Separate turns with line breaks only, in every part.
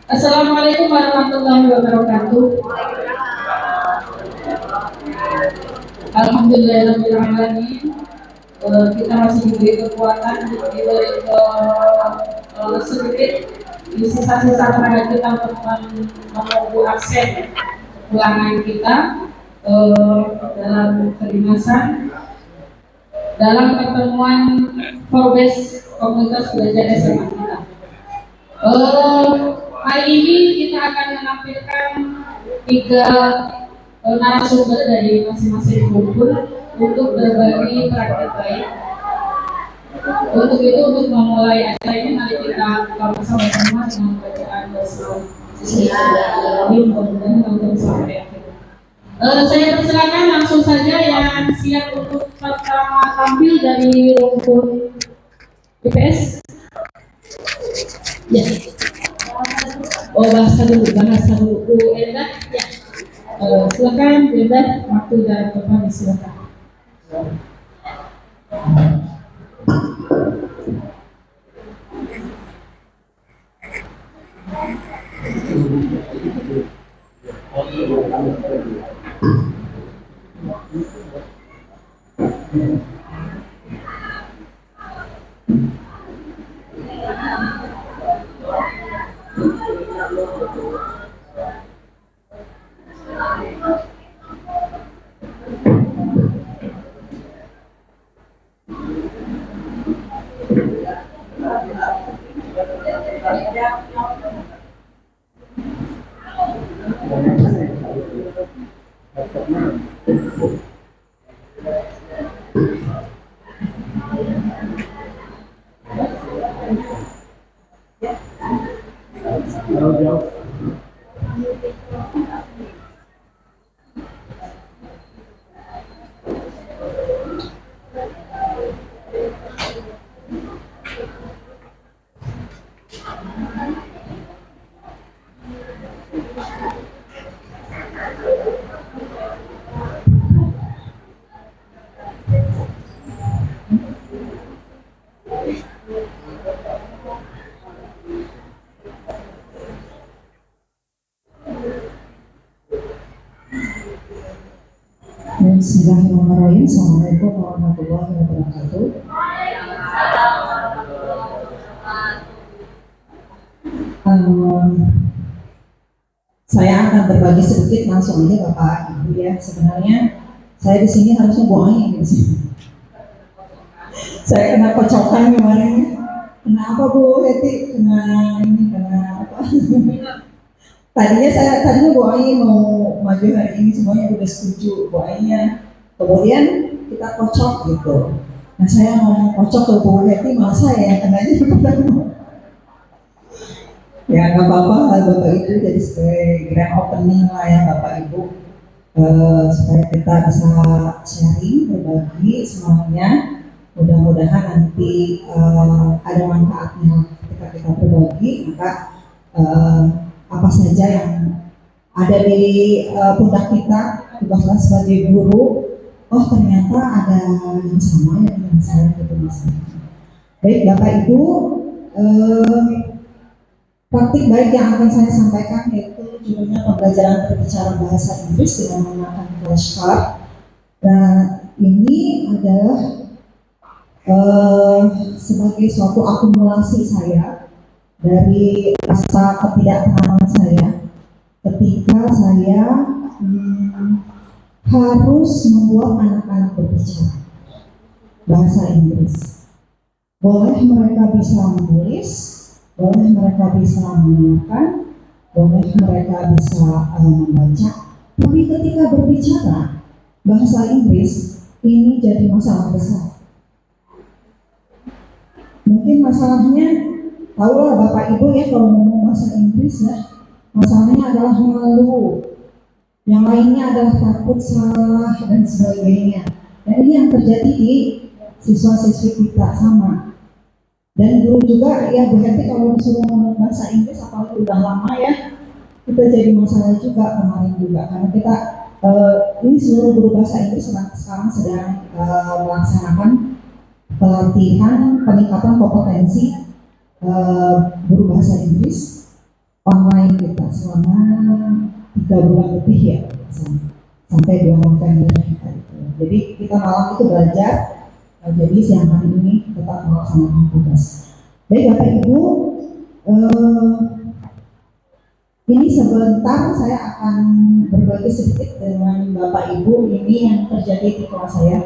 Assalamualaikum warahmatullahi wabarakatuh. Alhamdulillahirobbilalamin. Kita masih diberi kekuatan, diberi sedikit di sisa-sisa tenaga kita untuk menunggu aksen ulangan kita dalam kedinasan dalam pertemuan Forbes Komunitas Belajar SMA kita. Hari ini kita akan menampilkan tiga narasumber dari masing-masing kumpul untuk berbagi praktek baik. Untuk itu, untuk memulai acara ini, mari kita bersama-sama dengan bacaan basmalah. Bismillahirrahmanirrahim. Mudah-mudahan teman-teman sampai akhir. Saya persilakan langsung saja yang siap untuk pertama tampil dari rumpun IPS. Ya. Bahasa dulu Bu Enda. Ya. Silakan Bu Enda, waktu dan teman silakan.
Bismillahirrahmanirrahim. Assalamualaikum warahmatullahi wabarakatuh. Saya akan berbagi sedikit langsung aja Bapak Ibu ya. Sebenarnya saya di sini harusnya buangin gitu. Saya kena kocokan kemarin. Kenapa Bu Heti? Kena apa? Tadinya Bu Ai mau maju hari ini, semuanya udah setuju Bu Ai-nya. Kemudian kita kocok gitu. Nah saya ngomong kocok ke Bu Heti, malah saya yang kenanya pertama. Ya nggak apa-apa Bapak Ibu, jadi sebagai grand opening lah ya Bapak Ibu, supaya kita bisa sharing, berbagi semuanya. Mudah-mudahan nanti ada manfaatnya ketika kita berbagi, maka apa saja yang ada di pundak kita, bahkan sebagai guru, oh ternyata ada yang sama ya dengan saya gitu misalnya. Baik Bapak Ibu, praktik baik yang akan saya sampaikan yaitu judulnya pembelajaran berbicara bahasa Inggris dengan menggunakan flashcard. Nah ini adalah sebagai suatu akumulasi saya dari rasa ketidakpahaman saya ketika saya harus membuat anak-anak berbicara bahasa Inggris. Boleh mereka bisa menulis, boleh mereka bisa mendengarkan, boleh mereka bisa membaca, tapi ketika berbicara bahasa Inggris ini jadi masalah besar. Mungkin masalahnya, tahulah Bapak Ibu ya kalau ngomong bahasa Inggris ya, masalahnya adalah malu, yang lainnya adalah takut salah dan sebagainya. Dan ini yang terjadi di siswa-siswi kita sama. Dan guru juga ya Bu Heti kalau disuruh ngomong bahasa Inggris apalagi udah lama ya, kita jadi masalah juga kemarin juga karena kita ini seluruh guru bahasa Inggris sekarang sedang melaksanakan pelatihan peningkatan kompetensi guru bahasa Inggris online kita selama 3 bulan lebih ya, sampai 2 November kita itu. Jadi kita malam itu belajar, jadi siang hari ini tetap melaksanakan tugas. Baik Bapak Ibu, ini sebentar saya akan berbagi sedikit dengan Bapak Ibu ini yang terjadi di kelas saya.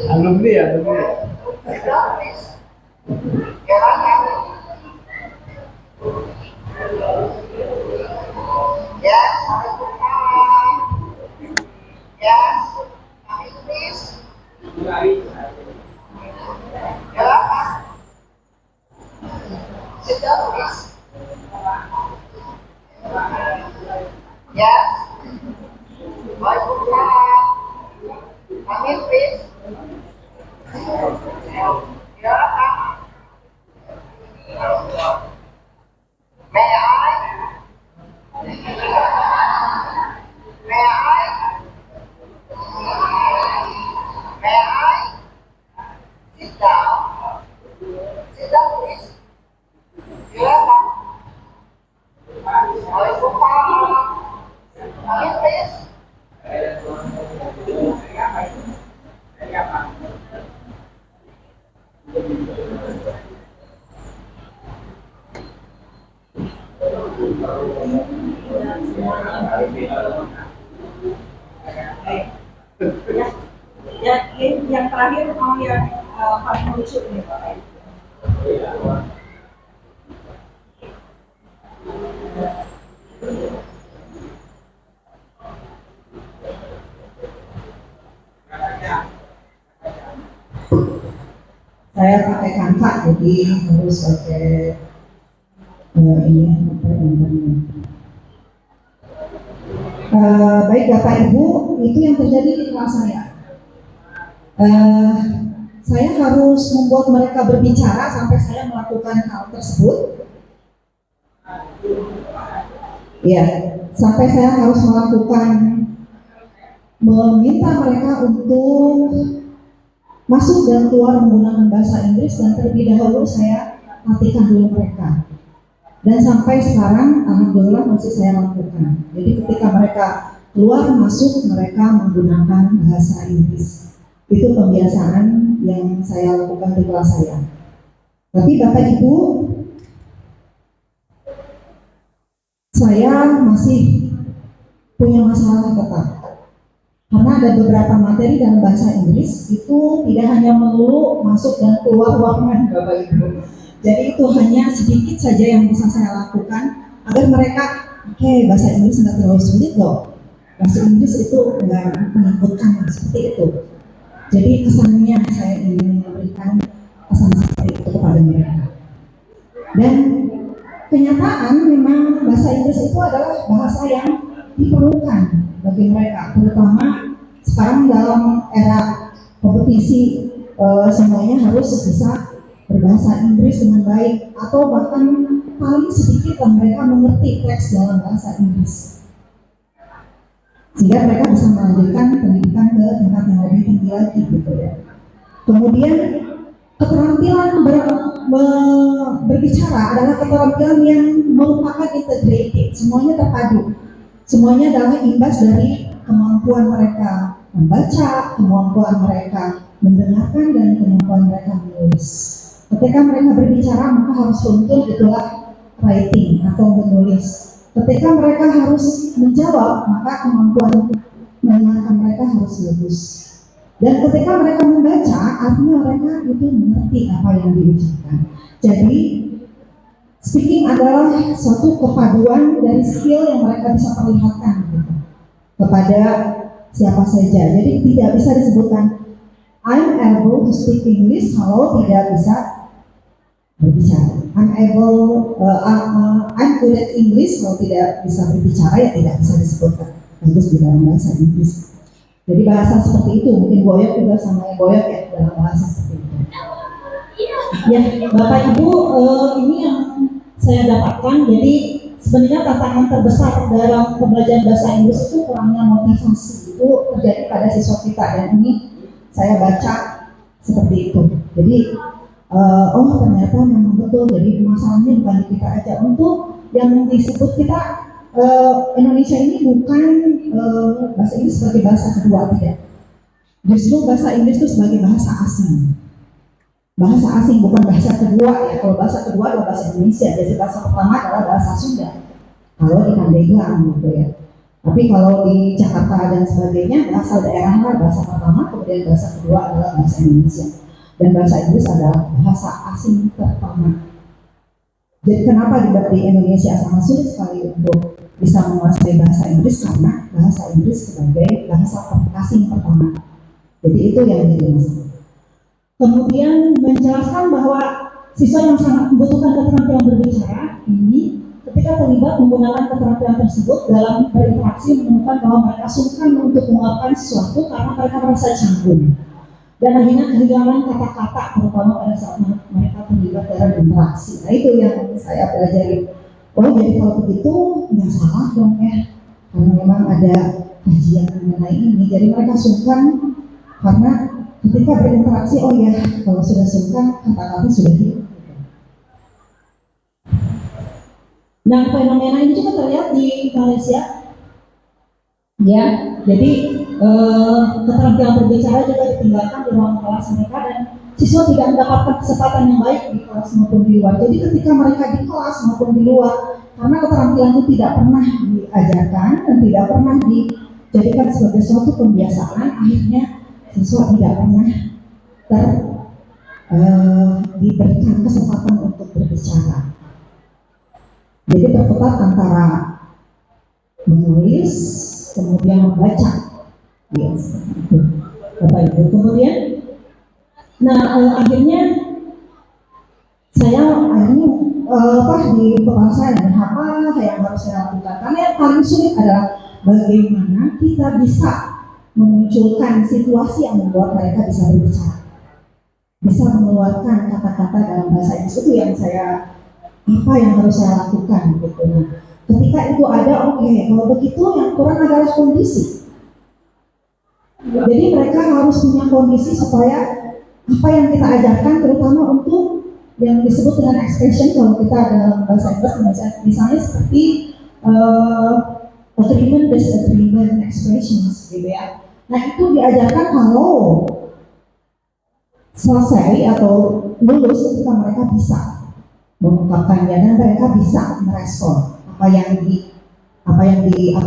Alumni ya,
Yang terakhir mau yang paling lucu nih Bapak. Saya pakai kanva, jadi harus pakai ini apa namanya. Baik Bapak Ibu, itu yang terjadi di kelas saya. Saya harus membuat mereka berbicara sampai saya melakukan hal tersebut. Ya, sampai saya harus meminta mereka untuk masuk dan keluar menggunakan bahasa Inggris, dan terlebih dahulu saya latihkan dulu mereka. Dan sampai sekarang alhamdulillah masih saya lakukan. Jadi ketika mereka keluar masuk, mereka menggunakan bahasa Inggris. Itu pembiasaan yang saya lakukan di kelas saya. Tapi Bapak Ibu, saya masih punya masalah tetap. Karena ada beberapa materi dalam bahasa Inggris itu tidak hanya melulu masuk dan keluar ruangan Bapak Ibu. Jadi itu hanya sedikit saja yang bisa saya lakukan agar mereka, bahasa Inggris nggak terlalu sulit loh. Bahasa Inggris itu nggak menakutkan, seperti itu. Jadi kesannya saya ingin memberikan pesan seperti itu kepada mereka. Dan kenyataan memang bahasa Inggris itu adalah bahasa yang diperlukan bagi mereka, terutama sekarang dalam era kompetisi, semuanya harus bisa berbahasa Inggris dengan baik, atau bahkan paling sedikit mereka mengerti teks dalam bahasa Inggris, sehingga mereka bisa melanjutkan pendidikan ke tingkat yang lebih tinggi lagi gitu ya. Kemudian keterampilan berbicara adalah keterampilan yang merupakan integrated, semuanya terpadu, semuanya adalah imbas dari kemampuan mereka membaca, kemampuan mereka mendengarkan dan kemampuan mereka menulis. Ketika mereka berbicara maka harus luntur, itulah writing atau menulis. Ketika mereka harus menjawab maka kemampuan mendengarkan mereka harus bagus. Dan ketika mereka membaca, artinya mereka itu mengerti apa yang diucapkan. Jadi speaking adalah suatu kepaduan dari skill yang mereka bisa perlihatkan gitu, kepada siapa saja. Jadi tidak bisa disebutkan I'm able to speak English kalau tidak bisa berbicara. I'm good at English kalau tidak bisa berbicara, ya tidak bisa disebutkan bagus di dalam bahasa Inggris. Jadi bahasa seperti itu, mungkin Boyok juga sama yang Boyok ya dalam bahasa seperti itu. Ya, Bapak Ibu, ini yang saya dapatkan. Jadi sebenarnya tantangan terbesar dalam pembelajaran bahasa Inggris itu kurangnya motivasi itu terjadi pada siswa kita, dan ini saya baca seperti itu. Jadi oh ternyata memang betul. Jadi masalahnya bukan di kita aja. Untuk yang disebut kita Indonesia ini bukan bahasa Inggris sebagai bahasa kedua, tidak. Justru bahasa Inggris itu sebagai bahasa asing. Bahasa asing bukan bahasa kedua ya. Kalau bahasa kedua adalah bahasa Indonesia. Jadi bahasa pertama adalah bahasa Sunda. Kalau di Pandeglang gitu ya. Tapi kalau di Jakarta dan sebagainya bahasa daerahnya bahasa pertama, kemudian bahasa kedua adalah bahasa Indonesia. Dan bahasa Inggris adalah bahasa asing pertama. Jadi kenapa di Indonesia sangat sulit sekali untuk bisa menguasai bahasa Inggris, karena bahasa Inggris sebagai bahasa asing pertama. Jadi itu yang jadi masalah. Kemudian menjelaskan bahwa siswa yang sangat membutuhkan keterampilan berbicara ini ketika terlibat menggunakan keterampilan tersebut dalam berinteraksi menemukan bahwa mereka sungkan untuk mengungkapkan sesuatu karena mereka merasa canggung. Dan akhirnya kehilangan kata-kata terutama pada saat mereka terlibat dalam interaksi. Nah itu yang saya pelajari. Oh jadi kalau begitu nggak salah dong ya, karena memang ada kajian mengenai ini. Jadi mereka sungkan karena ketika berinteraksi, oh ya kalau sudah sungkan kata-kata sudah hilang. Nah fenomena ini juga terlihat di Malaysia. Ya, jadi keterampilan berbicara juga ditinggalkan di ruang kelas mereka, dan siswa tidak mendapatkan kesempatan yang baik di kelas maupun di luar. Jadi ketika mereka di kelas maupun di luar, karena keterampilan itu tidak pernah diajarkan dan tidak pernah dijadikan sebagai suatu kebiasaan, akhirnya siswa tidak pernah diberikan kesempatan untuk berbicara. Jadi terputar antara menulis kemudian membaca, yes, Bapak Ibu. Kemudian, akhirnya saya di kepala saya apa yang harus saya lakukan? Karena yang paling sulit adalah bagaimana kita bisa memunculkan situasi yang membuat mereka bisa berbicara, bisa mengeluarkan kata-kata dalam bahasa Inggris. Itu yang apa yang harus saya lakukan gitu. Nah, ketika itu ada, oke, kalau begitu yang kurang adalah kondisi. Jadi mereka harus punya kondisi supaya apa yang kita ajarkan, terutama untuk yang disebut dengan expression, kalau kita dalam bahasa Inggris misalnya seperti agreement, disagreement, expressions gitu ya. Nah itu diajarkan kalau selesai atau lulus ketika mereka bisa mengungkapkannya dan mereka bisa merespon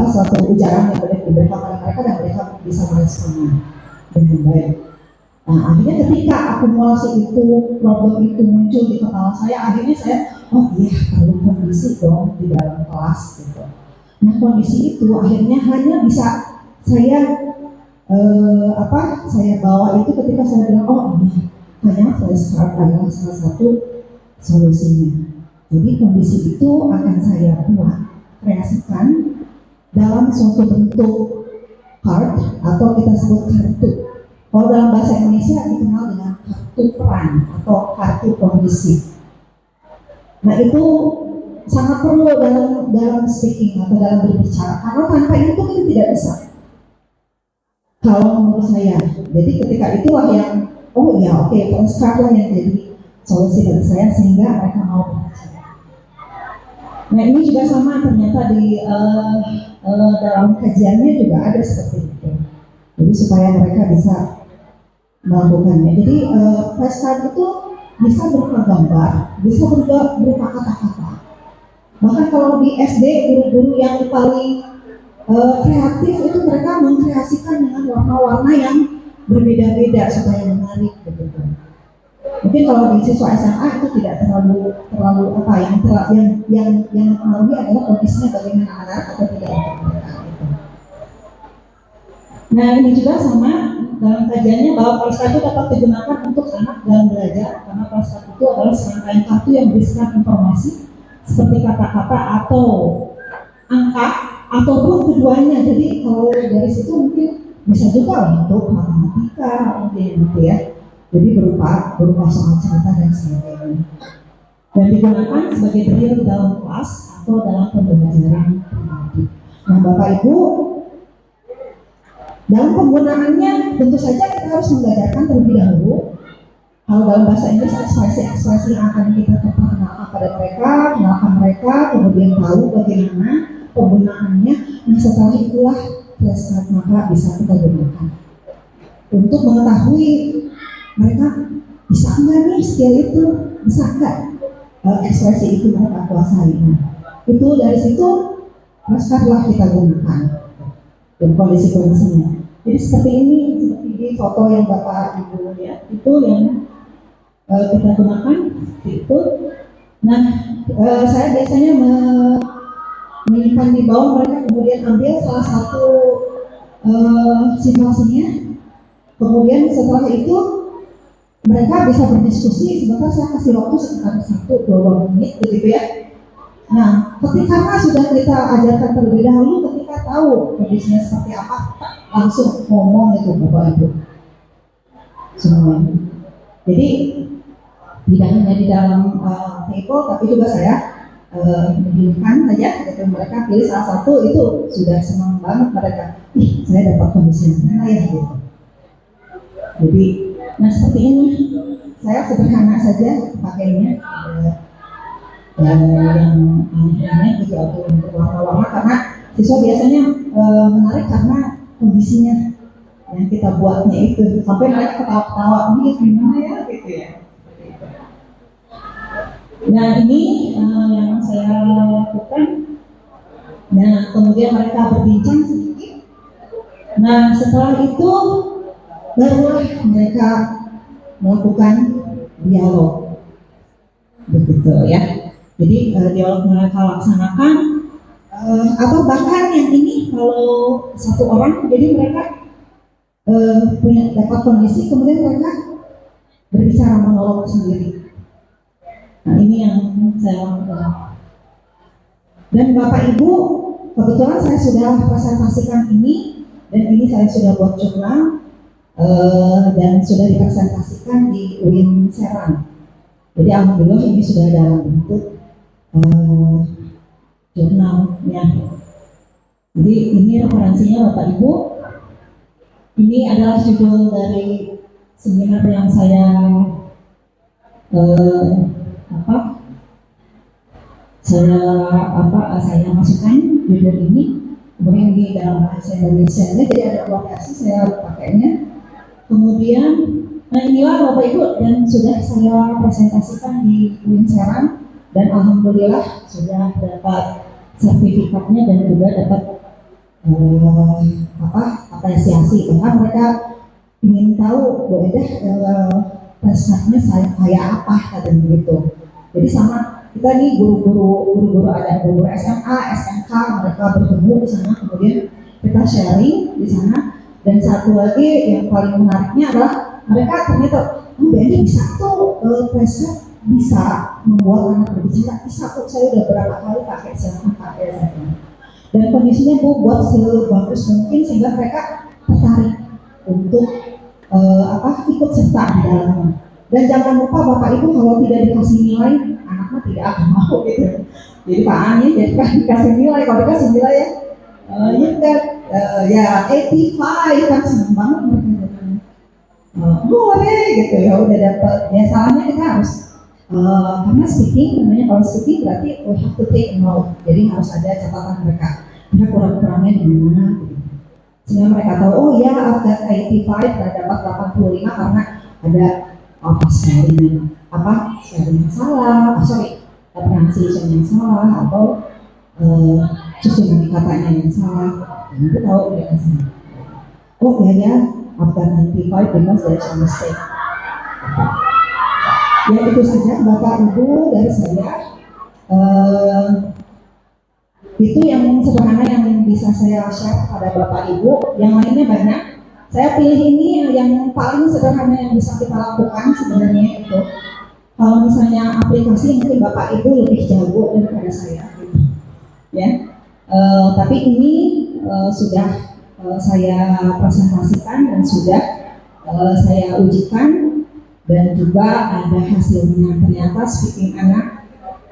suatu ujaran yang diberikan kepada mereka, dan mereka bisa meresponnya dengan baik. Nah akhirnya ketika akumulasi itu, problem itu muncul di kepala saya, akhirnya saya oh iya perlu kondisi dong di dalam kelas gitu. Nah kondisi itu akhirnya hanya bisa saya saya bawa itu ketika saya bilang oh iya hanya flashcard adalah salah satu solusinya. Jadi kondisi itu akan saya buat, kreasikan dalam suatu bentuk card atau kita sebut kartu. Kalau dalam bahasa Indonesia dikenal dengan kartu peran atau kartu kondisi. Nah itu sangat perlu dalam speaking atau dalam berbicara, karena tanpa itu kita tidak bisa. Kalau menurut saya, jadi ketika itulah yang oh ya oke, flashcard lah yang jadi solusi bagi saya sehingga mereka mau berbicara. Nah ini juga sama ternyata di dalam kajiannya juga ada seperti itu. Jadi supaya mereka bisa melakukannya. Jadi flashcard itu bisa berupa gambar, bisa berupa kata-kata. Bahkan kalau di SD guru-guru yang paling kreatif itu mereka mengkreasikan dengan warna-warna yang berbeda-beda supaya menarik begitu. Mungkin kalau di siswa SMA itu tidak terlalu apa yang mempengaruhi adalah kondisinya bagaimana anak atau tidak untuk mereka. Gitu. Nah ini juga sama dalam kajiannya bahwa flashcard itu dapat digunakan untuk anak dalam belajar karena flashcard itu adalah serangkaian kartu yang berisikan informasi seperti kata-kata atau angka ataupun keduanya. Jadi kalau dari situ mungkin bisa juga untuk matematika mungkin gitu ya. Jadi berupa soal cerita dan sebagainya. Dan digunakan sebagai drill dalam kelas atau dalam pembelajaran pribadi. Nah Bapak Ibu, dalam penggunaannya tentu saja kita harus mengajarkan terlebih dahulu. Kalau dalam bahasa Inggris ekspresi-ekspresi yang akan kita perkenalkan pada mereka, kenalkan mereka, kemudian tahu bagaimana penggunaannya. Nah setelah itulah flashcard maka bisa kita gunakan untuk mengetahui mereka bisa enggak nih skill itu, bisa enggak ekspresi itu mereka kuasai. Nah, itu dari situ flashcard lah kita gunakan dan kondisi-kondisinya. Jadi seperti ini, seperti di foto yang Bapak Ibu lihat itu yang kita gunakan itu. Nah, saya biasanya menyimpan di bawah, mereka kemudian ambil salah satu situasinya. Kemudian setelah itu mereka bisa berdiskusi sebentar, saya kasih waktu sekitar 1-2 menit begitu ya. Nah, ketika sudah kita ajarkan terlebih dahulu, ketika tahu kondisinya seperti apa, langsung ngomong itu Bapak Ibu semuanya. Jadi tidak hanya di dalam table, tapi juga saya menunjukkan saja gitu, mereka pilih salah satu itu sudah senang banget mereka. Ih, saya dapat kondisi yang mana ya gitu. Jadi, nah seperti ini saya sederhana saja pakainya. Dan yang aneh-aneh juga untuk warna-warna karena siswa biasanya menarik karena kondisinya yang kita buatnya itu sampai mereka ketawa-ketawa, ini gimana ya gitu ya. Nah ini yang saya lakukan. Nah kemudian mereka berbincang sedikit. Nah setelah itu barulah mereka melakukan dialog, begitu ya. Jadi dialog mereka laksanakan atau bahkan yang ini kalau satu orang, jadi mereka punya dapat kondisi kemudian mereka berbicara monolog sendiri. Nah ini yang saya lakukan. Dan Bapak Ibu, kebetulan saya sudah presentasikan ini dan ini saya sudah buat jurnal dan sudah dipresentasikan di UIN Serang. Jadi alhamdulillah ini sudah dalam bentuk jurnalnya. Jadi ini referensinya Bapak Ibu. Ini adalah judul dari seminar yang saya saya masukkan judul ini. Kemudian di dalam bahasa Indonesia jadi ada dua versi saya pakainya. Kemudian nah inilah Bapak Ibu dan sudah saya presentasikan di UIN Serang. Dan alhamdulillah sudah dapat sertifikatnya dan juga dapat apresiasi. Bahkan mereka ingin tahu Bu Edah flashcardnya saya kayak apa kata begitu. Jadi sama kita nih guru-guru ada guru SMA, SMK mereka bertemu di sana, kemudian kita sharing di sana. Dan satu lagi yang paling menariknya adalah mereka ternyata Bu Edah bisa tuh flashcard bisa membuat anak berbicara, bisa kok saya udah berapa kali pakai silahkan pakai saya. Dan kondisinya Bu buat sebagus mungkin sehingga mereka tertarik untuk ikut serta di dalamnya. Dan jangan lupa Bapak Ibu kalau tidak dikasih nilai anaknya tidak akan mau gitu. Jadi Pak Ani jadi dikasih nilai, kalau dikasih nilai ya 85 kan senang banget mereka. Boleh gitu ya udah dapat. Ya salahnya kita harus karena speaking, namanya kalau speaking berarti we have to take note. Jadi harus ada catatan mereka kurang-kurangnya di mana. sehingga mereka tahu oh ya after 85 dan dapat 85 karena ada spelling yang salah, pronunciation yang salah atau susunan katanya yang salah. Dan itu tahu mereka sendiri. Oh ya after 95 because there's a mistake. Ya itu saja Bapak Ibu dari saya. Itu yang sederhana yang bisa saya share pada Bapak Ibu. Yang lainnya banyak. Saya pilih ini yang paling sederhana yang bisa kita lakukan sebenarnya itu. Kalau misalnya aplikasi mungkin Bapak Ibu lebih jago daripada saya. Ya, tapi ini sudah saya presentasikan dan sudah saya ujikan dan juga ada hasilnya. Ternyata speaking anak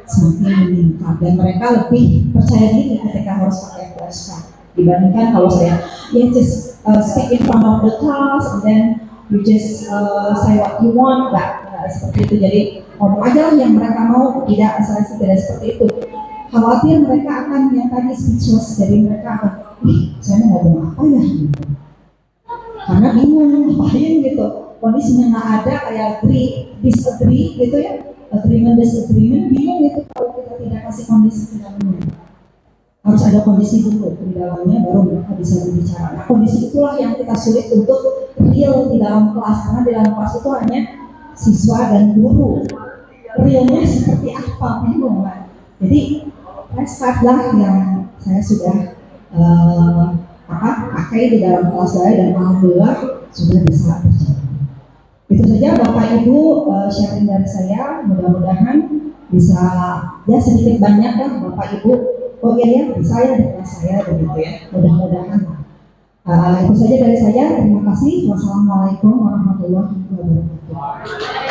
semakin meningkat dan mereka lebih percaya diri ketika harus pakai flashcard dibandingkan kalau saya just speak in front of the class and then you just say what you want, seperti itu. Jadi ngomong aja lah yang mereka mau, tidak saya tidak seperti itu. Khawatir mereka akan yang tadi speechless, jadi mereka akan saya mau ngomong apa ya gitu. Karena bingung ngapain gitu, kondisinya nggak ada, kayak disagree gitu ya, agreement disagreement, bingung itu kalau kita tidak kasih kondisi di dalamnya. Harus ada kondisi dulu di dalamnya baru mereka bisa berbicara. Nah kondisi itulah yang kita sulit untuk real di dalam kelas, karena di dalam kelas itu hanya siswa dan guru. Realnya seperti apa bingung kan. Jadi flashcard lah yang saya sudah pakai di dalam kelas saya dan alhamdulillah sudah bisa berjalan. Itu saja Bapak Ibu sharing dari saya, mudah-mudahan bisa ya sedikit banyak lah Bapak Ibu. Oh iya ya, saya di kelas saya begitu ya, mudah-mudahan. Itu saja dari saya, terima kasih. Wassalamualaikum warahmatullahi wabarakatuh.